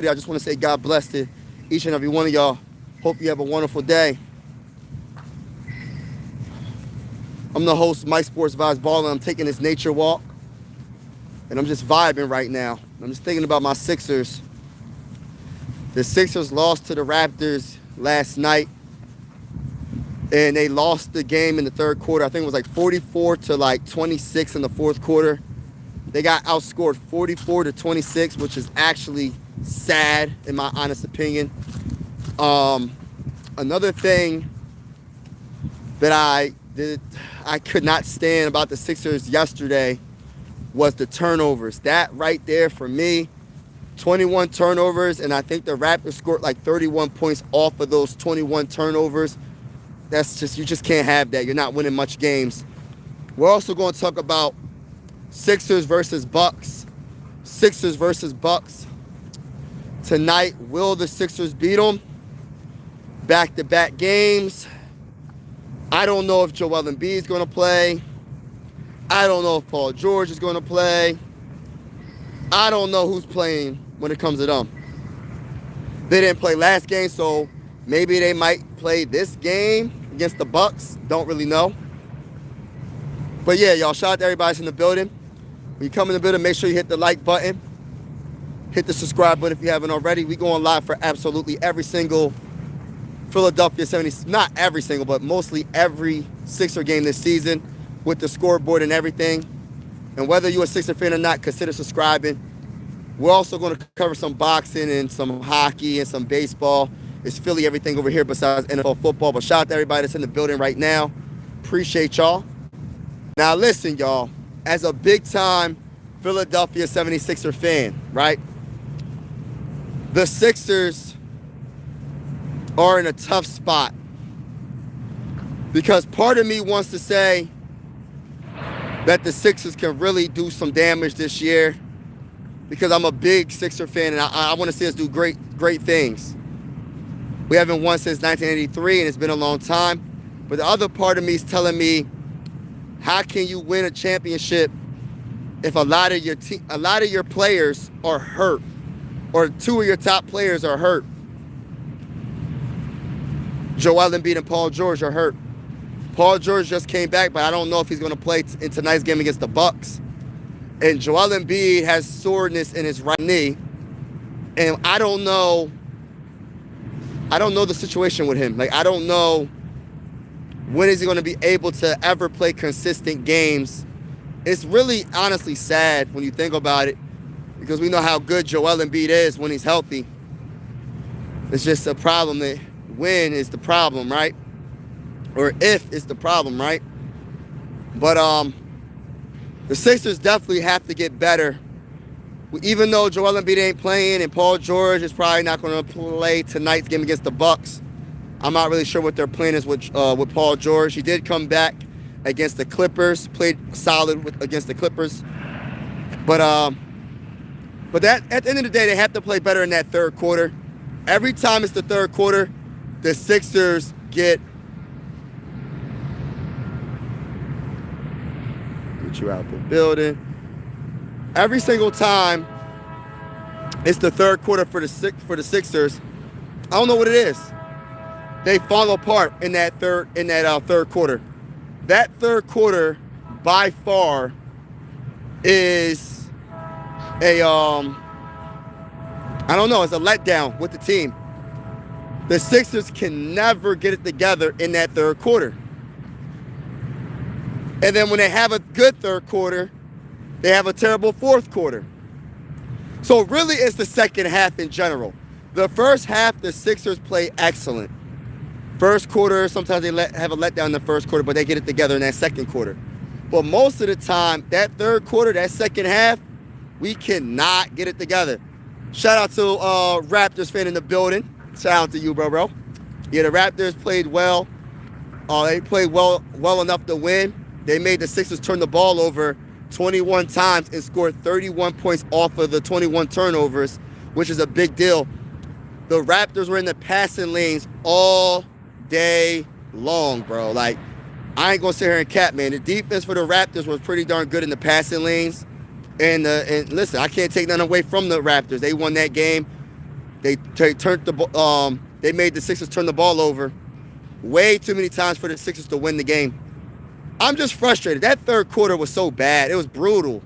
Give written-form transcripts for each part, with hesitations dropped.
I just want to say God bless to each and every one of y'all. Hope you have a wonderful day. I'm the host, Mike Sports Vibes Baller. I'm taking this nature walk, and I'm just vibing right now. I'm just thinking about my Sixers. The Sixers lost to the Raptors last night, and they lost the game in the third quarter. I think it was like 44 to like 26 in the fourth quarter. They got outscored 44 to 26, which is actually sad in my honest opinion. Another thing that I could not stand about the Sixers yesterday was the turnovers. That right there for me, 21 turnovers, and I think the Raptors scored like 31 points off of those 21 turnovers. That's just, you just can't have that. You're not winning much games. We're also going to talk about Sixers versus Bucks. Sixers versus Bucks. Tonight, will the Sixers beat them? Back-to-back games. I don't know if Joel Embiid is going to play. I don't know if Paul George is going to play. I don't know who's playing when it comes to them. They didn't play last game, so maybe they might play this game against the Bucks. Don't really know. But yeah, y'all, shout out to everybody that's in the building. When you come in the building, make sure you hit the like button. Hit the subscribe button if you haven't already. We going live for absolutely every single Philadelphia 70s, not every single, but mostly every Sixer game this season with the scoreboard and everything. And whether you're a Sixer fan or not, consider subscribing. We're also going to cover some boxing and some hockey and some baseball. It's Philly everything over here besides NFL football. But shout out to everybody that's in the building right now. Appreciate y'all. Now listen, y'all. As a big-time Philadelphia 76er fan, right? The Sixers are in a tough spot because part of me wants to say that the Sixers can really do some damage this year because I'm a big Sixer fan and I want to see us do great things. We haven't won since 1983 and it's been a long time. But the other part of me is telling me, how can you win a championship if a lot of your players are hurt or two of your top players are hurt? Joel Embiid and Paul George are hurt. Paul George just came back, but I don't know if he's going to play in tonight's game against the Bucks. And Joel Embiid has soreness in his right knee, and I don't know the situation with him. Like, I don't know when is he going to be able to ever play consistent games. It's really honestly sad when you think about it because we know how good Joel Embiid is when he's healthy. It's just a problem that when is the problem, right? Or if is the problem, right? But the Sixers definitely have to get better. Even though Joel Embiid ain't playing and Paul George is probably not going to play tonight's game against the Bucks, I'm not really sure what their plan is with Paul George. He did come back against the Clippers, played solid against the Clippers. But that at the end of the day, they have to play better in that third quarter. Every time it's the third quarter, the Sixers get you out the building. Every single time it's the third quarter for the Sixers, I don't know what it is. They fall apart in that third quarter. That third quarter, by far, is a I don't know, it's a letdown with the team. The Sixers can never get it together in that third quarter. And then when they have a good third quarter, they have a terrible fourth quarter. So really it's the second half in general. The first half, the Sixers play excellent. First quarter, sometimes they have a letdown in the first quarter, but they get it together in that second quarter. But most of the time, that third quarter, that second half, we cannot get it together. Shout out to Raptors fan in the building. Shout out to you, bro. Yeah, the Raptors played well. They played well enough to win. They made the Sixers turn the ball over 21 times and scored 31 points off of the 21 turnovers, which is a big deal. The Raptors were in the passing lanes all day long, bro. Like, I ain't gonna sit here and cap, man. The defense for the Raptors was pretty darn good in the passing lanes. And listen, I can't take nothing away from the Raptors. They won that game. They made the Sixers turn the ball over way too many times for the Sixers to win the game. I'm just frustrated. That third quarter was so bad. It was brutal.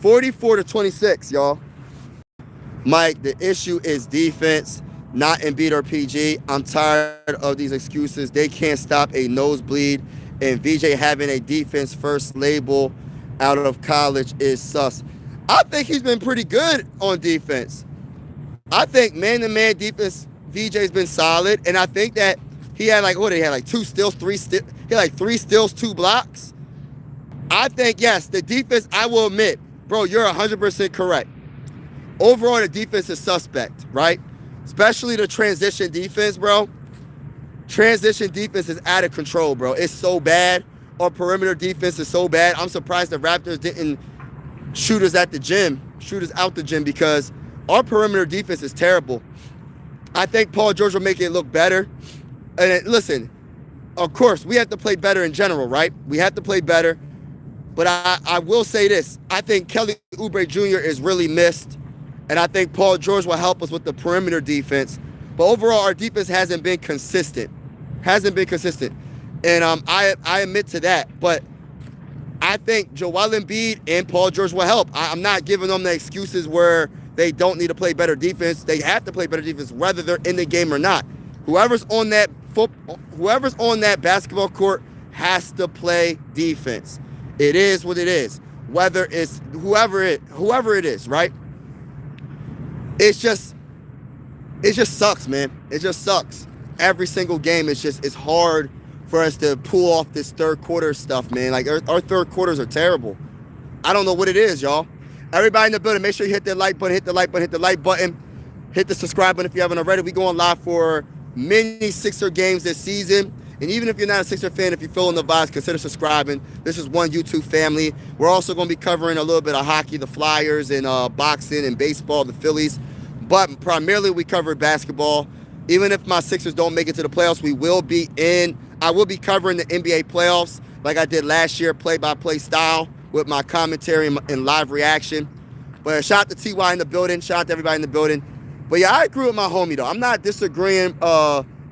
44-26, y'all. Mike, the issue is defense, not Embiid or PG. I'm tired of these excuses. They can't stop a nosebleed, and VJ having a defense first label out of college is sus. I think he's been pretty good on defense. I think man-to-man defense, VJ's been solid, and I think that he had two steals, he had like 3 steals, 2 blocks. I think, yes, the defense, I will admit, bro, you're 100% correct. Overall, the defense is suspect, right? Especially the transition defense, bro. Transition defense is out of control, bro. It's so bad. Our perimeter defense is so bad. I'm surprised the Raptors didn't shoot us out the gym, because our perimeter defense is terrible. I think Paul George will make it look better. And listen, of course, we have to play better in general, right? We have to play better. But I will say this. I think Kelly Oubre Jr. is really missed. And I think Paul George will help us with the perimeter defense. But overall, our defense hasn't been consistent. And I admit to that. But I think Joel Embiid and Paul George will help. I'm not giving them the excuses where they don't need to play better defense. They have to play better defense whether they're in the game or not. Whoever's on that basketball court has to play defense. It is what it is. Whether it's whoever it is, right? It just sucks, man. It just sucks. Every single game, it's hard for us to pull off this third quarter stuff, man. Like, our third quarters are terrible. I don't know what it is, y'all. Everybody in the building, make sure you hit that like button, hit the like button, hit the subscribe button if you haven't already. We going live for many Sixer games this season. And even if you're not a Sixer fan, if you're feeling the vibes, consider subscribing. This is one YouTube family. We're also going to be covering a little bit of hockey, the Flyers, and boxing and baseball, the Phillies. But primarily we cover basketball. Even if my Sixers don't make it to the playoffs, I will be covering the NBA playoffs like I did last year, play-by-play style with my commentary and live reaction. But shout out to TY in the building. Shout out to everybody in the building. But yeah, I agree with my homie, though. I'm not disagreeing,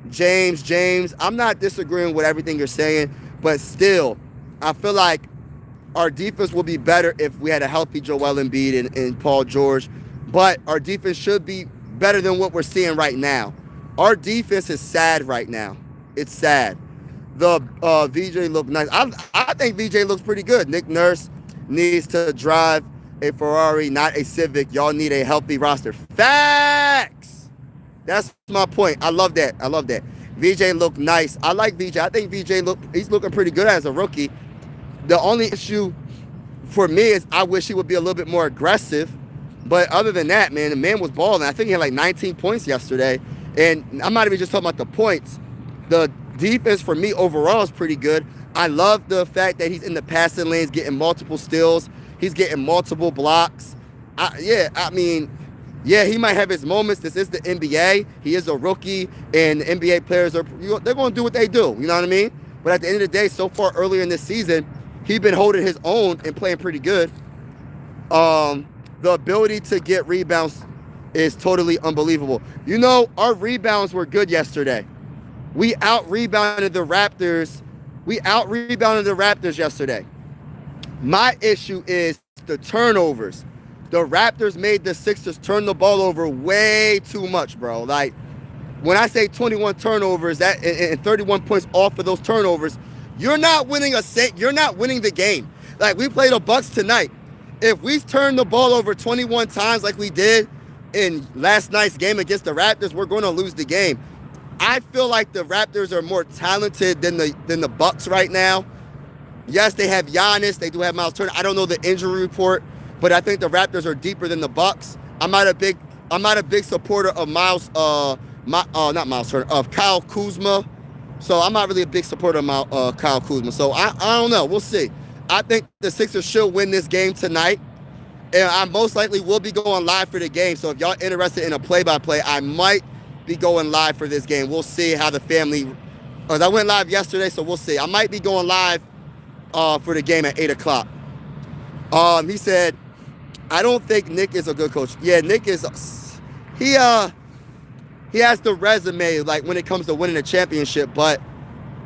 James. I'm not disagreeing with everything you're saying. But still, I feel like our defense will be better if we had a healthy Joel Embiid and Paul George. But our defense should be better than what we're seeing right now. Our defense is sad right now. It's sad. The VJ looked nice. I think VJ looks pretty good. Nick Nurse needs to drive a Ferrari, not a Civic. Y'all need a healthy roster. Facts! That's my point. I love that. VJ looked nice. I like VJ. I think he's looking pretty good as a rookie. The only issue for me is I wish he would be a little bit more aggressive. But other than that, man, the man was balling. I think he had like 19 points yesterday. And I'm not even just talking about the points. The defense for me overall is pretty good. I love the fact that he's in the passing lanes, getting multiple steals. He's getting multiple blocks. He might have his moments. This is the NBA. He is a rookie, and the NBA players they're going to do what they do. You know what I mean? But at the end of the day, so far earlier in this season, he's been holding his own and playing pretty good. The ability to get rebounds is totally unbelievable. You know, our rebounds were good yesterday. We out-rebounded the Raptors. Yesterday. My issue is the turnovers. The Raptors made the Sixers turn the ball over way too much, bro. Like, when I say 21 turnovers and 31 points off of those turnovers, you're not winning the game. Like, we played the Bucks tonight. If we turn the ball over 21 times like we did in last night's game against the Raptors, we're going to lose the game. I feel like the Raptors are more talented than the Bucks right now. Yes, they have Giannis. They do have Miles Turner. I don't know the injury report, but I think the Raptors are deeper than the Bucks. I'm not a big supporter of of Kyle Kuzma. So I'm not really a big supporter of Kyle Kuzma. So I don't know. We'll see. I think the Sixers should win this game tonight. And I most likely will be going live for the game. So if y'all interested in a play-by-play, I might be going live for this game. We'll see how the family... I went live yesterday, so we'll see. I might be going live for the game at 8 o'clock. He said, I don't think Nick is a good coach. Yeah, Nick is... he has the resume, like, when it comes to winning a championship, but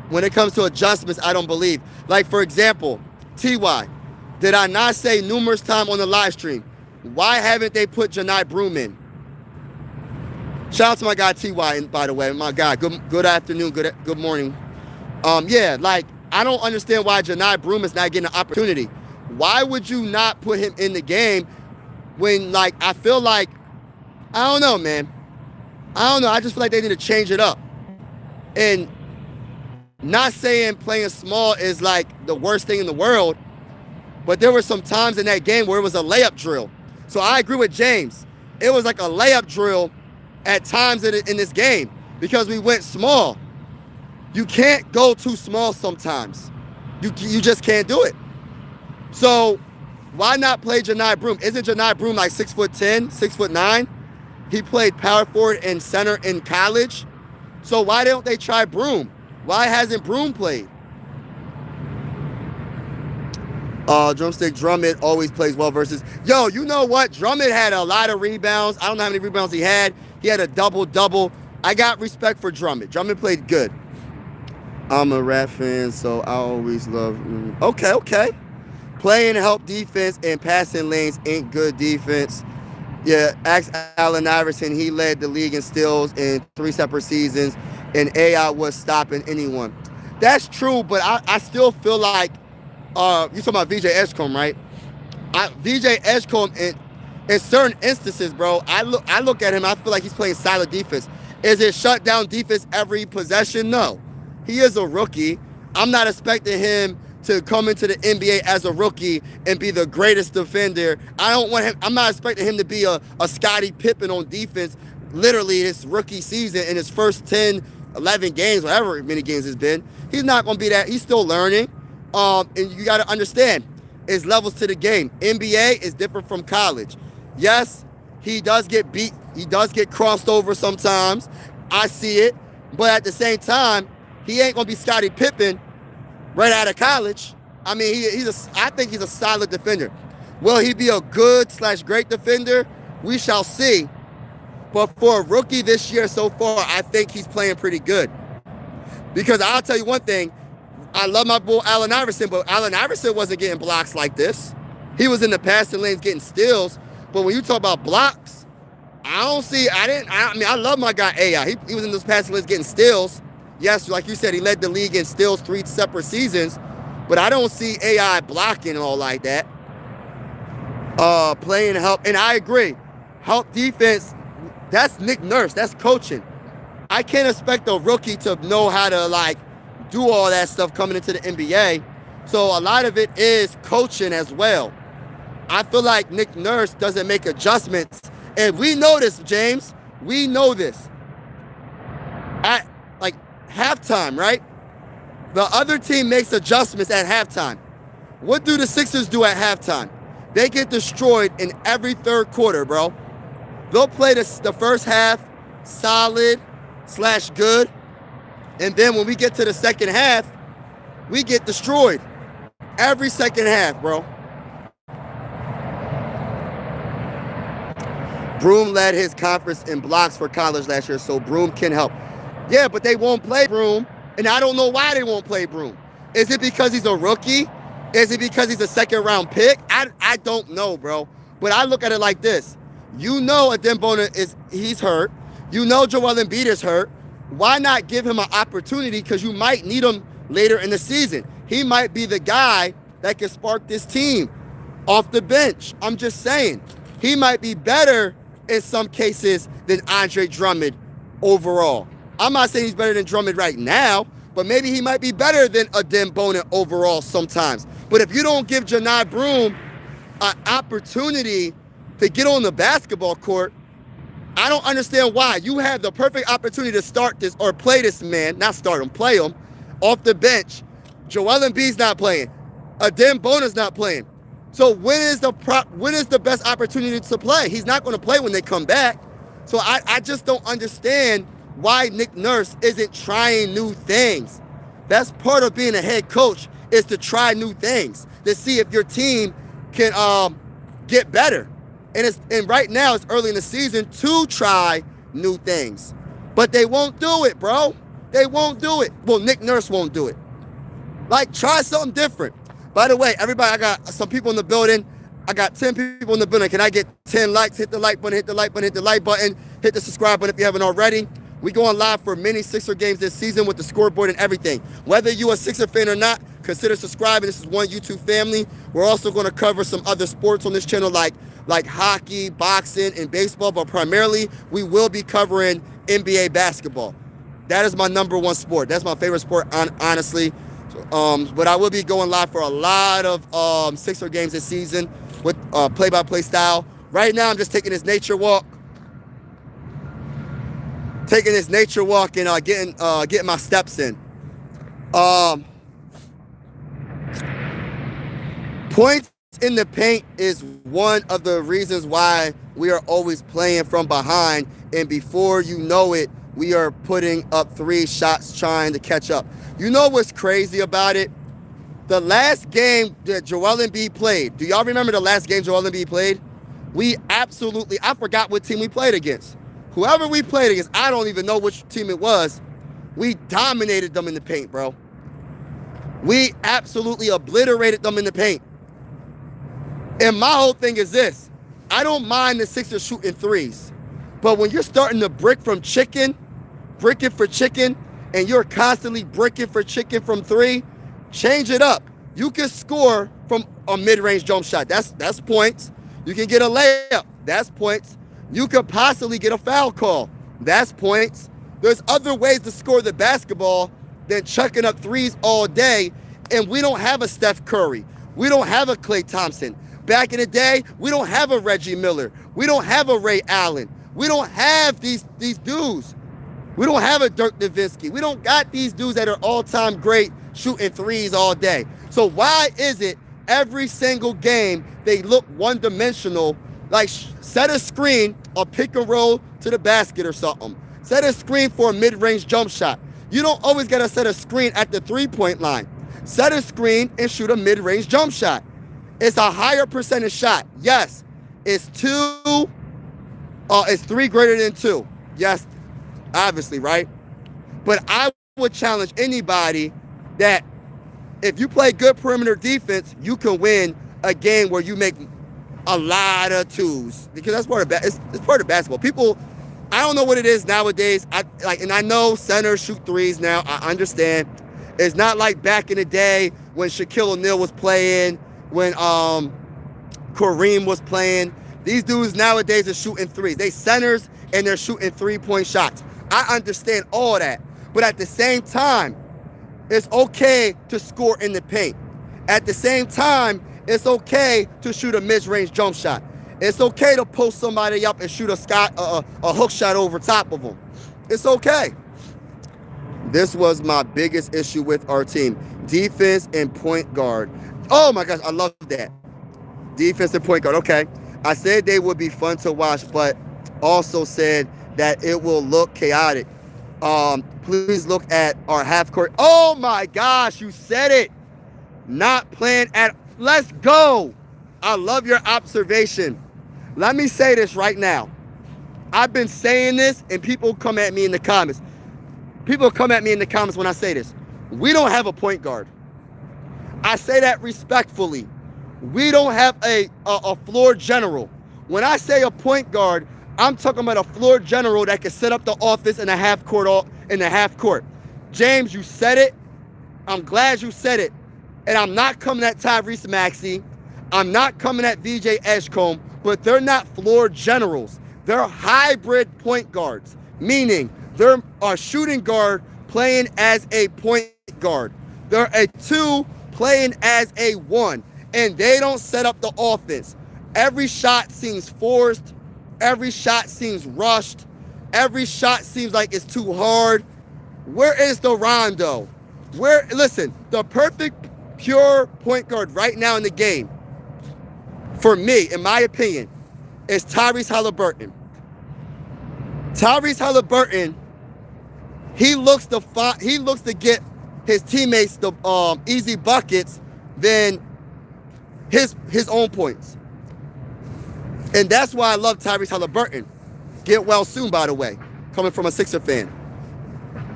when it comes to adjustments, I don't believe. Like, for example, T.Y., did I not say numerous times on the live stream, why haven't they put Johni Broome in? Shout out to my guy T.Y., by the way. My guy, good afternoon, good morning. Yeah, like, I don't understand why Johni Broome is not getting an opportunity. Why would you not put him in the game when, like, I feel like, I don't know, man. I don't know. I just feel like they need to change it up. And not saying playing small is, like, the worst thing in the world, but there were some times in that game where it was a layup drill. So I agree with James. It was like a layup drill at times in this game because we went small. You can't go too small sometimes. You just can't do it. So why not play Johni Broome? Isn't Johni Broome like 6'10", 6'9"? He played power forward and center in college. So why don't they try Broome? Why hasn't Broome played? Drumstick Drummond always plays well versus. Yo, you know what? Drummond had a lot of rebounds. I don't know how many rebounds he had. He had a double-double. I got respect for Drummond. Drummond played good. I'm a Rat fan, so I always love. Okay. Playing help defense and passing lanes ain't good defense. Yeah, ask Allen Iverson. He led the league in steals in 3 separate seasons, and AI was stopping anyone. That's true, but I still feel like you talking about VJ Edgecombe, right? VJ Edgecombe in certain instances, bro. I look at him. I feel like he's playing solid defense. Is it shut down defense every possession? No. He is a rookie. I'm not expecting him to come into the NBA as a rookie and be the greatest defender. I don't want him. I'm not expecting him to be a Scottie Pippen on defense. Literally his rookie season in his first 10, 11 games, whatever many games it's been. He's not going to be that. He's still learning. And you got to understand, it's levels to the game. NBA is different from college. Yes, he does get beat. He does get crossed over sometimes. I see it. But at the same time, he ain't going to be Scottie Pippen right out of college. I mean, I think he's a solid defender. Will he be a good/great defender? We shall see. But for a rookie this year so far, I think he's playing pretty good. Because I'll tell you one thing, I love my boy Allen Iverson, but Allen Iverson wasn't getting blocks like this. He was in the passing lanes getting steals. But when you talk about blocks, I love my guy AI. He was in those passing lanes getting steals. Yes, like you said, he led the league in steals 3 separate seasons, but I don't see AI blocking all like that. Playing help, and I agree. Help defense, that's Nick Nurse, that's coaching. I can't expect a rookie to know how to, like, do all that stuff coming into the NBA. So a lot of it is coaching as well. I feel like Nick Nurse doesn't make adjustments. And we know this, James. We know this. At, like, halftime, right? The other team makes adjustments at halftime. What do the Sixers do at halftime? They get destroyed in every third quarter, bro. They'll play the first half solid/good. And then when we get to the second half, we get destroyed. Every second half, bro. Broome led his conference in blocks for college last year, so Broome can help. Yeah, but they won't play Broome, and I don't know why they won't play Broome. Is it because he's a rookie? Is it because he's a second-round pick? I don't know, bro. But I look at it like this. You know Adem Bona he's hurt. You know Joel Embiid is hurt. Why not give him an opportunity? Because you might need him later in the season. He might be the guy that can spark this team off the bench. I'm just saying. He might be better in some cases than Andre Drummond overall. I'm not saying he's better than Drummond right now, but maybe he might be better than Adem Bona overall sometimes. But if you don't give Johni Broome an opportunity to get on the basketball court, I don't understand why. You have the perfect opportunity to start this or play this man, not start him, play him off the bench. Joel Embiid's not playing. Adem Bona's not playing. So when is the best opportunity to play? He's not going to play when they come back. So I just don't understand why Nick Nurse isn't trying new things. That's part of being a head coach, is to try new things, to see if your team can get better. And right now it's early in the season to try new things. But they won't do it, bro. They won't do it. Well, Nick Nurse won't do it. Like, try something different. By the way, everybody, I got some people in the building. I got 10 people in the building. Can I get 10 likes? Hit the like button, hit the like button, hit the like button, hit the subscribe button if you haven't already. We going live for many Sixer games this season with the scoreboard and everything. Whether you a Sixer fan or not, consider subscribing. This is one YouTube family. We're also going to cover some other sports on this channel like hockey, boxing, and baseball, but primarily we will be covering NBA basketball. That is my number one sport. That's my favorite sport, honestly. But I will be going live for a lot of Sixer games this season with play-by-play style. Right now, I'm just taking this nature walk. And getting my steps in. Points in the paint is one of the reasons why we are always playing from behind, and before you know it, we are putting up 3 shots trying to catch up. You know what's crazy about it? The last game that Joel Embiid played, do y'all remember the last game Joel Embiid played? I forgot what team we played against. Whoever we played against, I don't even know which team it was. We dominated them in the paint, bro. We absolutely obliterated them in the paint. And my whole thing is this. I don't mind the Sixers shooting threes. But when you're starting to brick for chicken, and you're constantly bricking for chicken from 3, change it up. You can score from a mid-range jump shot. That's points. You can get a layup. That's points. You could possibly get a foul call. That's points. There's other ways to score the basketball than chucking up threes all day. And we don't have a Steph Curry. We don't have a Klay Thompson. Back in the day, we don't have a Reggie Miller. We don't have a Ray Allen. We don't have these dudes. We don't have a Dirk Nowitzki. We don't got these dudes that are all-time great shooting threes all day. So why is it every single game they look one-dimensional? Like, set a screen or pick and roll to the basket or something. Set a screen for a mid-range jump shot. You don't always got to set a screen at the three-point line. Set a screen and shoot a mid-range jump shot. It's a higher percentage shot. Yes, it's 3 greater than 2. Yes, obviously, right? But I would challenge anybody that if you play good perimeter defense, you can win a game where you make a lot of 2s, because that's part of it's part of basketball. People, I don't know what it is nowadays. And I know centers shoot 3s now. I understand. It's not like back in the day when Shaquille O'Neal was playing, when Kareem was playing. These dudes nowadays are shooting 3s. They centers and they're shooting 3-point shots. I understand all that. But at the same time, it's okay to score in the paint. At the same time, it's okay to shoot a mid-range jump shot. It's okay to post somebody up and shoot a hook shot over top of them. It's okay. This was my biggest issue with our team. Defense and point guard. Oh my gosh, I love that. Defense and point guard. Okay. I said they would be fun to watch, but also said that it will look chaotic. Please look at our half court. Oh my gosh, you said it. Not playing at. Let's go. I love your observation. Let me say this right now. I've been saying this, and people come at me in the comments. People come at me in the comments when I say this. We don't have a point guard. I say that respectfully. We don't have a floor general. When I say a point guard, I'm talking about a floor general that can set up the offense in the half court. James, you said it. I'm glad you said it. And I'm not coming at Tyrese Maxey. I'm not coming at VJ Edgecombe, but they're not floor generals. They're hybrid point guards, meaning they're a shooting guard playing as a point guard. They're a 2 playing as a 1, and they don't set up the offense. Every shot seems forced. Every shot seems rushed. Every shot seems like it's too hard. Where is the Rondo? Listen, the perfect pure point guard right now in the game, for me, in my opinion, is Tyrese Haliburton. Tyrese Haliburton, he looks to get his teammates the easy buckets than his own points. And that's why I love Tyrese Haliburton. Get well soon, by the way. coming from a Sixer fan.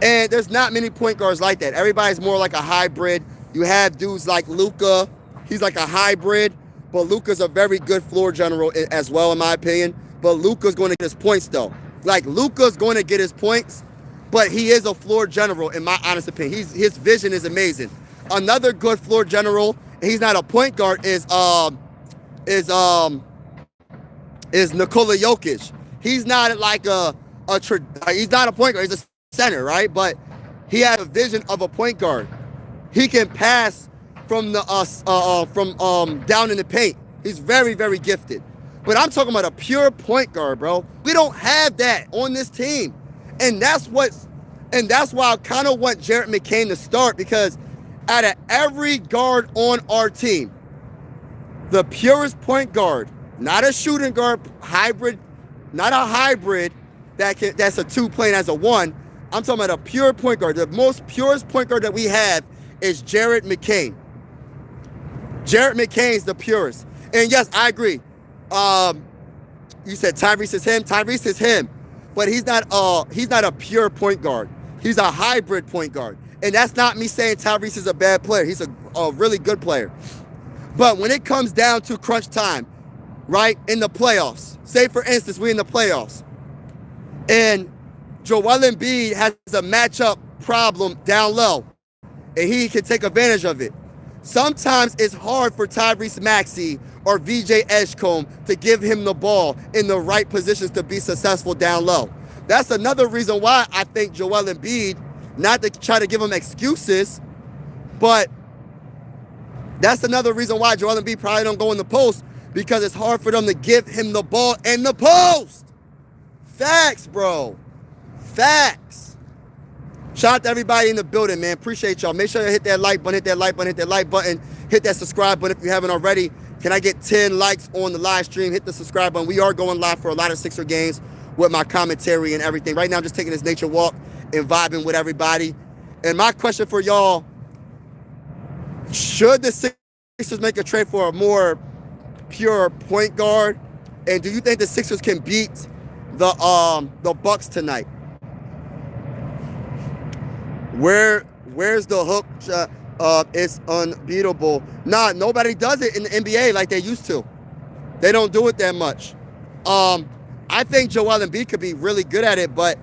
And there's not many point guards like that. Everybody's more like a hybrid. You have dudes like Luka. He's like a hybrid, but Luka's a very good floor general as well, in my opinion. But Luka's going to get his points, though. Like, Luka's going to get his points, but he is a floor general, in my honest opinion. His vision is amazing. Another good floor general, he's not a point guard, is Nikola Jokic. He's not like he's not a point guard. He's a center, right? But he has a vision of a point guard. He can pass from the down in the paint. He's very, very gifted. But I'm talking about a pure point guard, bro. We don't have that on this team. And that's why I kind of want Jared McCain to start, because out of every guard on our team, the purest point guard, not a shooting guard, hybrid, not a hybrid that's a 2 playing as a 1. I'm talking about a pure point guard. The most purest point guard that we have is Jared McCain. Jared McCain's the purest. And yes, I agree. You said Tyrese is him. Tyrese is him. But he's not a pure point guard. He's a hybrid point guard. And that's not me saying Tyrese is a bad player. He's a really good player. But when it comes down to crunch time, right, in the playoffs, say for instance, we're in the playoffs, and Joel Embiid has a matchup problem down low, and he can take advantage of it. Sometimes it's hard for Tyrese Maxey or VJ Edgecombe to give him the ball in the right positions to be successful down low. That's another reason why I think Joel Embiid, not to try to give him excuses, but that's another reason why Joel Embiid probably don't go in the post, because it's hard for them to give him the ball in the post. Facts, bro. Facts. Shout out to everybody in the building, man. Appreciate y'all. Make sure you hit that like button, hit that like button, hit that like button, hit that subscribe button if you haven't already. Can I get 10 likes on the live stream? Hit the subscribe button. We are going live for a lot of Sixer games with my commentary and everything. Right now, I'm just taking this nature walk and vibing with everybody. And my question for y'all, should the Sixers make a trade for a more pure point guard? And do you think the Sixers can beat the Bucks tonight? Where's the hook? It's unbeatable. Nah, nobody does it in the NBA like they used to. They don't do it that much. I think Joel Embiid could be really good at it, but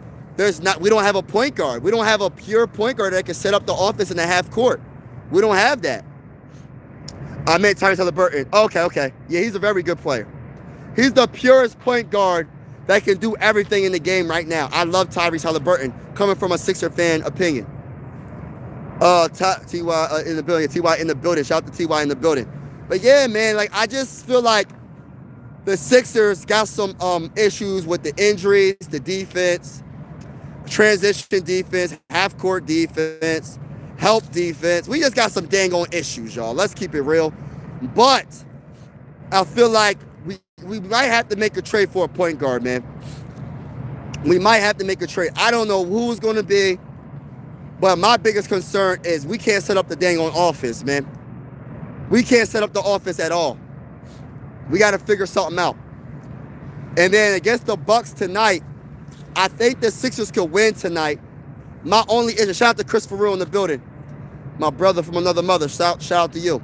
we don't have a point guard. We don't have a pure point guard that can set up the offense in the half court. We don't have that. I meant Tyrese Haliburton. Okay. Yeah, he's a very good player. He's the purest point guard that can do everything in the game right now. I love Tyrese Haliburton, coming from a Sixer fan opinion. T.Y. In the building. T.Y. in the building. Shout out to T.Y. in the building. But yeah, man, like, I just feel like the Sixers got some issues with the injuries, the defense, transition defense, half-court defense, help defense. We just got some dang on issues, y'all. Let's keep it real. But I feel like we might have to make a trade for a point guard, man. We might have to make a trade. I don't know who's going to be, but my biggest concern is we can't set up the dang on offense, man. We can't set up the offense at all. We got to figure something out. And then against the Bucks tonight, I think the Sixers could win tonight. My only issue, shout out to Chris Farrell in the building, my brother from another mother. Shout out to you.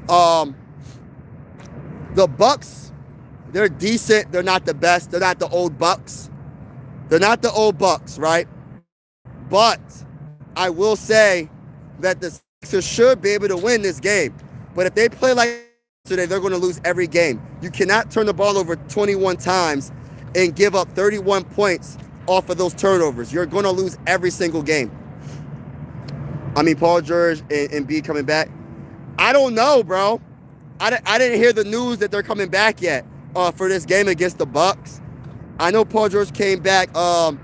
The Bucks, they're decent. They're not the best. They're not the old Bucks. They're not the old Bucks, right? But I will say that the Sixers should be able to win this game. But if they play like today, they're going to lose every game. You cannot turn the ball over 21 times and give up 31 points off of those turnovers. You're going to lose every single game. I mean, Paul George and Embiid coming back. I don't know, bro. I didn't hear the news that they're coming back yet for this game against the Bucks. I know Paul George came back a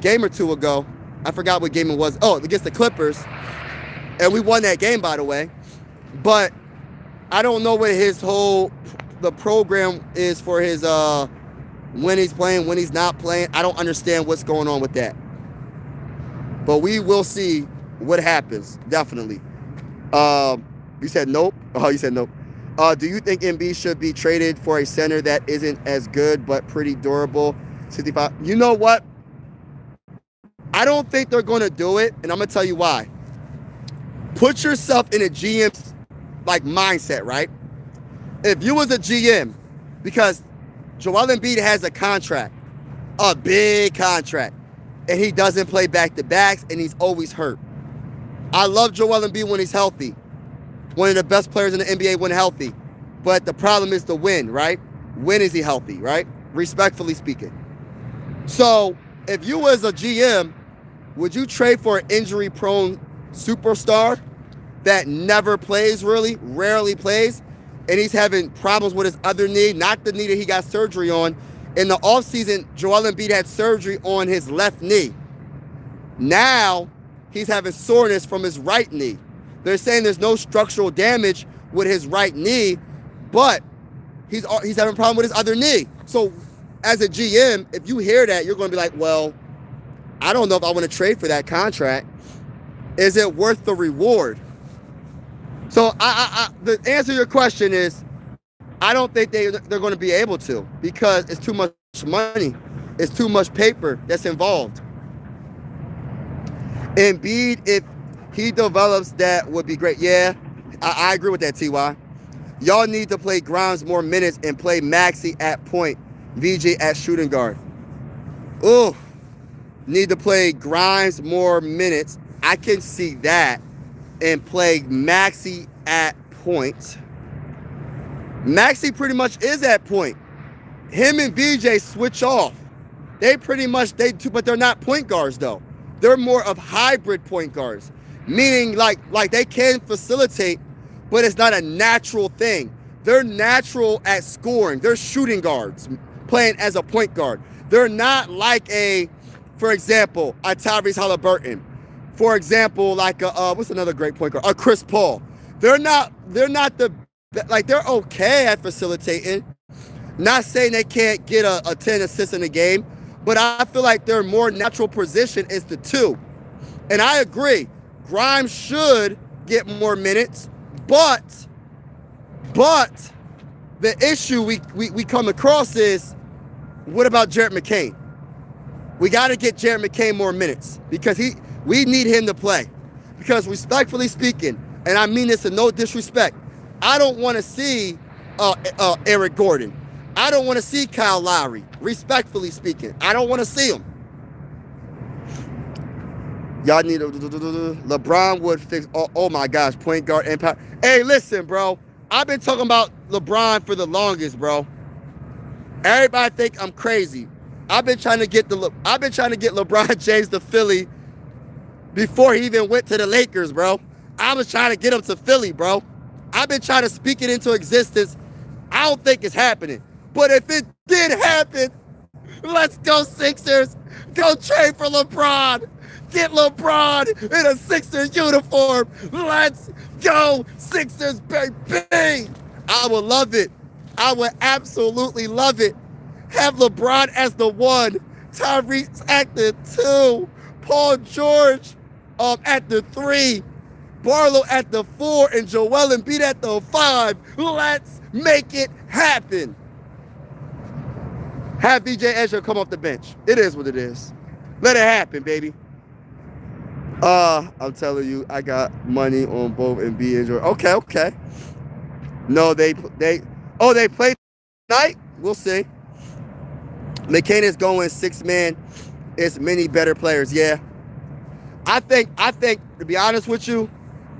game or two ago. I forgot what game it was. Oh, against the Clippers. And we won that game, by the way. But I don't know what the program is for his when he's playing, when he's not playing. I don't understand what's going on with that. But we will see what happens, definitely. You said nope? Oh, you said nope. Do you think Embiid should be traded for a center that isn't as good but pretty durable? 65. You know what? I don't think they're going to do it, and I'm going to tell you why. Put yourself in a GM's like mindset, right? If you was a GM, because Joel Embiid has a contract, a big contract, and he doesn't play back-to-backs, and he's always hurt. I love Joel Embiid when he's healthy. One of the best players in the NBA when healthy. But the problem is the when, right? When is he healthy, right? Respectfully speaking. So if you was a GM, would you trade for an injury-prone superstar that never plays really, rarely plays, and he's having problems with his other knee, not the knee that he got surgery on? In the offseason, Joel Embiid had surgery on his left knee. Now, he's having soreness from his right knee. They're saying there's no structural damage with his right knee, but he's having a problem with his other knee. So as a GM, if you hear that, you're going to be like, well, I don't know if I want to trade for that contract. Is it worth the reward? So the answer to your question is, I don't think they're going to be able to, because it's too much money. It's too much paper that's involved. Embiid, if he develops, that would be great. Yeah, I agree with that, Ty. Y'all need to play Grimes more minutes and play Maxey at point, VJ at shooting guard. Ooh, need to play Grimes more minutes. I can see that, and play Maxey at point. Maxey pretty much is at point. Him and VJ switch off. They pretty much, but they're not point guards though. They're more of hybrid point guards, meaning like they can facilitate, but it's not a natural thing. They're natural at scoring. They're shooting guards playing as a point guard. They're not like for example, a Tyrese Halliburton. For example, like what's another great point guard? A Chris Paul. They're not they're okay at facilitating. Not saying they can't get a 10 assists in a game, but I feel like their more natural position is the two. And I agree, Grimes should get more minutes, but the issue we come across is, what about Jared McCain? We got to get Jared McCain more minutes, because we need him to play. Because respectfully speaking, and I mean this in no disrespect, I don't want to see Eric Gordon. I don't want to see Kyle Lowry. Respectfully speaking, I don't want to see him. Y'all need LeBron would fix. Oh my gosh, point guard impact. Hey, listen, bro. I've been talking about LeBron for the longest, bro. Everybody think I'm crazy. I've been trying to get LeBron James to Philly before he even went to the Lakers, bro. I was trying to get him to Philly, bro. I've been trying to speak it into existence. I don't think it's happening. But if it did happen, let's go Sixers. Go trade for LeBron. Get LeBron in a Sixers uniform. Let's go Sixers, baby. I would love it. I would absolutely love it. Have LeBron as the 1, Tyrese at the 2, Paul George at the 3, Barlow at the 4, and Joel Embiid at the 5. Let's make it happen. Have VJ Ezra come off the bench. It is what it is. Let it happen, baby. I'm telling you, I got money on both Embiid and Jordan. Okay. No, they play tonight. We'll see. McCain is going 6-man. It's many better players. Yeah. I think, to be honest with you,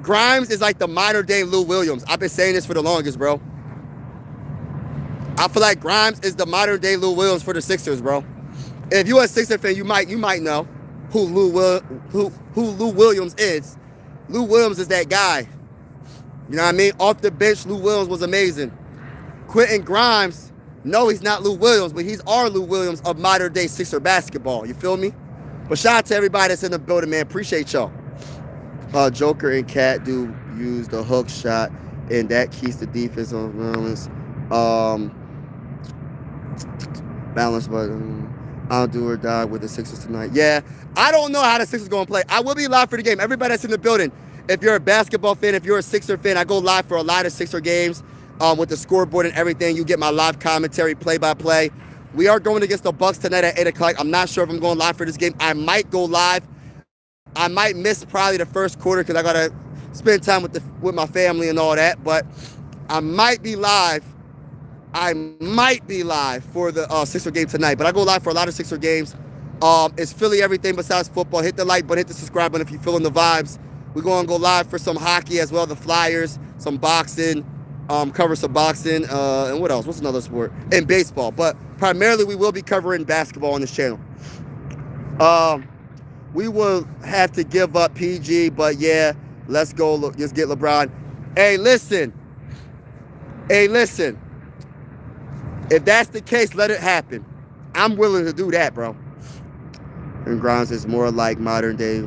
Grimes is like the modern day Lou Williams. I've been saying this for the longest, bro. I feel like Grimes is the modern day Lou Williams for the Sixers, bro. If you're a Sixers fan, you might know who Lou Williams is. Lou Williams is that guy. You know what I mean? Off the bench, Lou Williams was amazing. Quentin Grimes, no, he's not Lou Williams, but he's our Lou Williams of modern day Sixer basketball. You feel me? But shout out to everybody that's in the building, man. Appreciate y'all. Joker and Cat do use the hook shot, and that keeps the defense on balance, but I'll do or die with the Sixers tonight. Yeah, I don't know how the Sixers going to play. I will be live for the game. Everybody that's in the building, if you're a basketball fan, if you're a Sixer fan, I go live for a lot of Sixer games with the scoreboard and everything. You get my live commentary, play-by-play. We are going against the Bucks tonight at 8 o'clock. I'm not sure if I'm going live for this game. I might go live. I might miss probably the first quarter because I got to spend time with my family and all that. But I might be live. I might be live for the Sixer game tonight. But I go live for a lot of Sixer games. It's Philly everything besides football. Hit the like button, hit the subscribe button if you're feeling the vibes. We're going to go live for some hockey as well, the Flyers, some boxing, cover some boxing, and what else? What's another sport? And baseball. But primarily, we will be covering basketball on this channel. We will have to give up PG, but yeah, let's go. Let's get LeBron. Hey, listen. If that's the case, let it happen. I'm willing to do that, bro. And Grimes is more like modern day.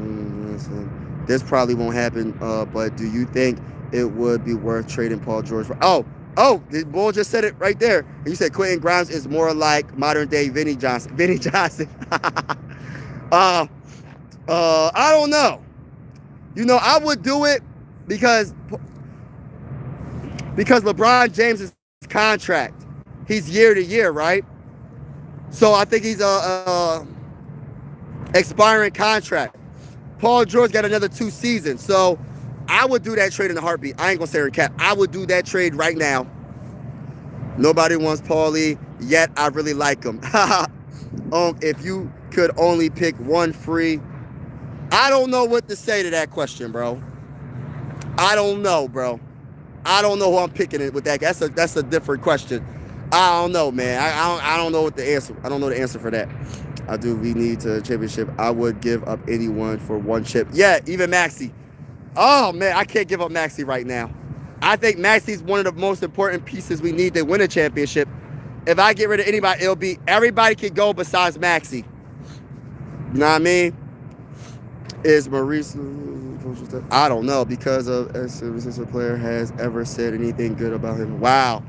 This probably won't happen, but do you think it would be worth trading Paul George for? Oh, the bull just said it right there. You said Quentin Grimes is more like modern day Vinny Johnson. I don't know. You know, I would do it because LeBron James' contract, he's year to year, right? So I think he's a expiring contract. Paul George got another 2 seasons. So I would do that trade in a heartbeat. I ain't going to say her cap. I would do that trade right now. Nobody wants Paulie, yet I really like him. If you could only pick one free, I don't know what to say to that question, bro. I don't know, bro. I don't know who I'm picking it with that. That's a different question. I don't know, man. I don't know what the answer. I don't know the answer for that. I do. We need a championship. I would give up anyone for one chip. Yeah, even Maxey. Oh man, I can't give up Maxey right now. I think Maxey's one of the most important pieces we need to win a championship. If I get rid of anybody, it'll be everybody can go besides Maxey. You know what I mean? Is Maurice? I don't know because of as a player has ever said anything good about him. Wow.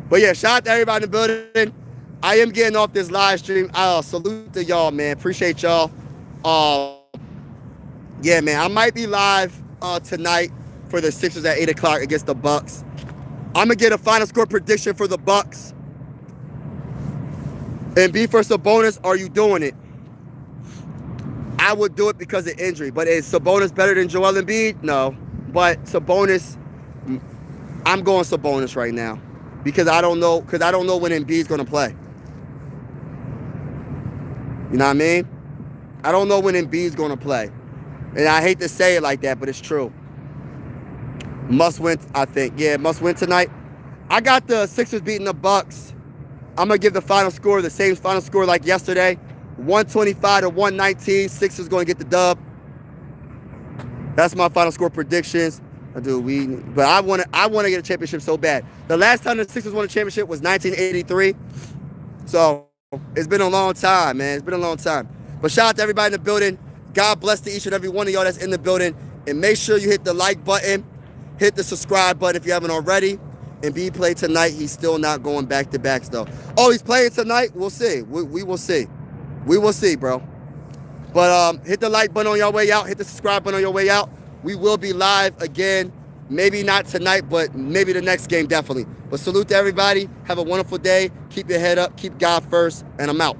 But yeah, shout out to everybody in the building. I am getting off this live stream. Salute to y'all, man. Appreciate y'all. Yeah, man. I might be live tonight for the Sixers at 8 o'clock against the Bucks. I'm gonna get a final score prediction for the Bucks. And B for Sabonis, are you doing it? I would do it because of injury. But is Sabonis better than Joel Embiid? No. But Sabonis, I'm going Sabonis right now. Because I don't know when Embiid's going to play. You know what I mean? I don't know when Embiid's going to play. And I hate to say it like that, but it's true. Must win, I think. Yeah, must win tonight. I got the Sixers beating the Bucks. I'm going to give the final score, the same final score like yesterday. 125 to 119. Sixers going to get the dub. That's my final score predictions. But I want to get a championship so bad. The last time the Sixers won a championship was 1983. So it's been a long time, man. It's been a long time. But shout out to everybody in the building. God bless to each and every one of y'all that's in the building. And make sure you hit the like button. Hit the subscribe button if you haven't already. And B play tonight. He's still not going back-to-backs, though. Oh, he's playing tonight? We'll see. We will see. We will see, bro. But hit the like button on your way out. Hit the subscribe button on your way out. We will be live again. Maybe not tonight, but maybe the next game, definitely. But salute to everybody. Have a wonderful day. Keep your head up. Keep God first. And I'm out.